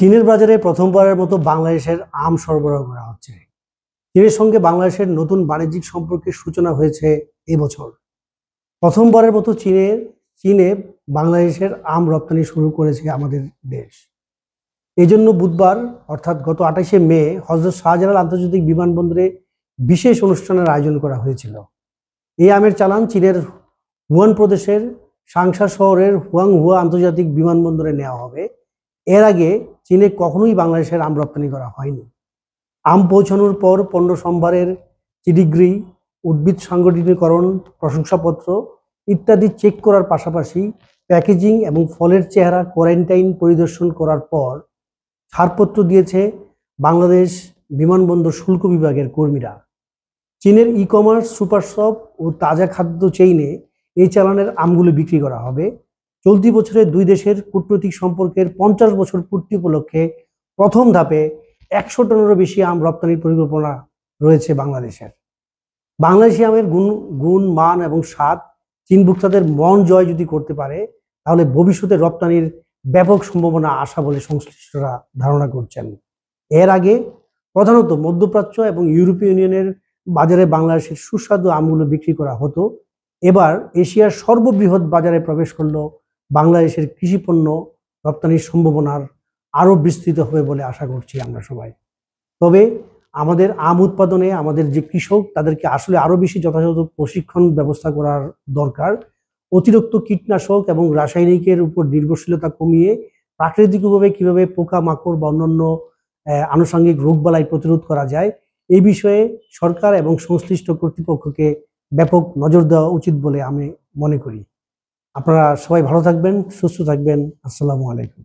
চীনের বাজারে প্রথমবারের মতো বাংলাদেশের আম সরবরাহ করা হচ্ছে। চীনের সঙ্গে বাংলাদেশের নতুন বাণিজ্যিক সম্পর্কের সূচনা হয়েছে এবছর। প্রথমবারের মতো চীনে বাংলাদেশের আম রপ্তানি শুরু করেছে আমাদের দেশ। এই জন্য বুধবার অর্থাৎ গত 28শে মে হযরত শাহজালাল আন্তর্জাতিক বিমানবন্দরে বিশেষ অনুষ্ঠানের আয়োজন করা হয়েছিল। এই আমের চালান চীনের হুয়ান প্রদেশের সাংসা শহরের হুয়াংহুয়া আন্তর্জাতিক বিমানবন্দরে নেওয়া হবে। এর আগে চীনে কখনোই বাংলাদেশের আম রপ্তানি করা হয়নি। আম পৌঁছানোর পর পণ্য সম্ভারের চিডিগ্রি, উদ্ভিদ সাংগঠনিকরণ, প্রশংসাপত্র ইত্যাদি চেক করার পাশাপাশি প্যাকেজিং এবং ফলের চেহারা কোয়ারেন্টাইন পরিদর্শন করার পর ছাড়পত্র দিয়েছে বাংলাদেশ বিমানবন্দর শুল্ক বিভাগের কর্মীরা। চীনের ই-কমার্স, সুপার শপ ও তাজা খাদ্য চেইনে এই চালানের আমগুলো বিক্রি করা হবে। চলতি বছরে দুই দেশের কূটনৈতিক সম্পর্কের 50 বছর পূর্তি উপলক্ষে প্রথম ধাপে 100 টনেরও বেশি আম রপ্তানির পরিকল্পনা রয়েছে বাংলাদেশের। বাংলাদেশি আমের গুণ, মান এবং স্বাদ চীন ভোক্তাদের মন জয় যদি করতে পারে, তাহলে ভবিষ্যতে রপ্তানির ব্যাপক সম্ভাবনা আসা বলে সংশ্লিষ্টরা ধারণা করছেন। এর আগে প্রধানত মধ্যপ্রাচ্য এবং ইউরোপীয় ইউনিয়নের বাজারে বাংলাদেশের সুস্বাদু আমগুলো বিক্রি করা হতো। এবার এশিয়ার সর্ববৃহৎ বাজারে প্রবেশ করল বাংলাদেশের কৃষিপণ্য রপ্তানির সম্ভাবনার আরও বিস্তৃত হবে বলে আশা করছি আমরা সবাই। তবে আমাদের আম উৎপাদনে আমাদের যে কৃষক, তাদেরকে আসলে আরও বেশি যথাযথ প্রশিক্ষণ ব্যবস্থা করার দরকার। অতিরিক্ত কীটনাশক এবং রাসায়নিকের উপর নির্ভরশীলতা কমিয়ে প্রাকৃতিকভাবে কিভাবে পোকামাকড় বা অন্যান্য আনুষঙ্গিক রোগবালাই প্রতিরোধ করা যায়, এই বিষয়ে সরকার এবং সংশ্লিষ্ট কর্তৃপক্ষকে ব্যাপক নজর দেওয়া উচিত বলে আমি মনে করি। আপনারা সবাই ভালো থাকবেন, সুস্থ থাকবেন। আসসালামু আলাইকুম।